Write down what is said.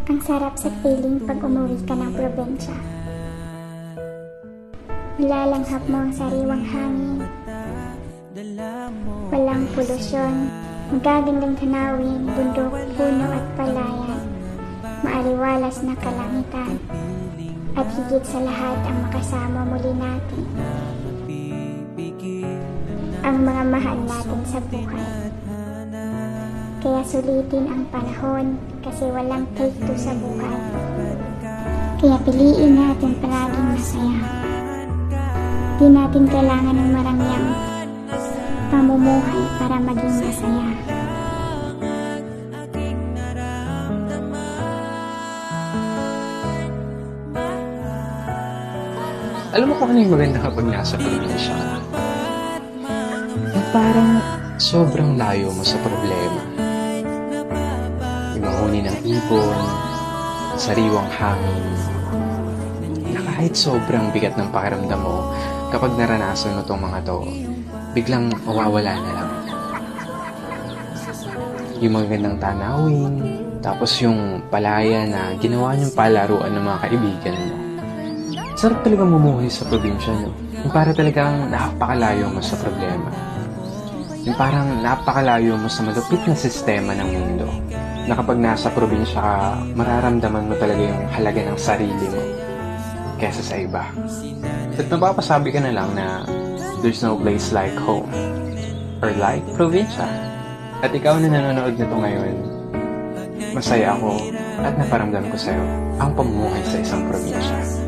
Ang sarap sa feeling pag umuwi ka ng probinsya. Malalanghap mo ang sariwang hangin. Walang polusyon. Magagandang tanawin, bundok, puno at palayan. Maaliwalas na kalangitan. At higit sa lahat ang makasama muli natin. Ang mga mahal natin sa buhay. Kaya sulitin ang panahon kasi walang take two sa buhay. Kaya piliin natin palaging masaya. Di natin kailangan ng marangyang pamumuhay para maging masaya. Alam mo kung ano yung maganda kapag nasa probinsya ka? Yung parang sobrang layo mo sa problema. Yung mahuni ng ibon, sariwang hangin, na kahit sobrang bigat ng pakiramdam mo, kapag naranasan mo itong mga to, biglang mawawala na lang. Yung magandang tanawin, tapos yung palaya na ginawa niyong palaruan ng mga kaibigan mo. Sarap talaga mumuhay sa probinsya, no? Yung para talagang napakalayo mo sa problema. Yung parang napakalayo mo sa malupit na sistema ng mundo. Na kapag nasa probinsya ka, mararamdaman mo talaga yung halaga ng sarili mo kesa sa iba. At mapapasabi ka na lang na there's no place like home or like probinsya. At ikaw na nanonood nito ngayon, masaya ako at naparamdam ko sa'yo ang pamumuhay sa isang probinsya.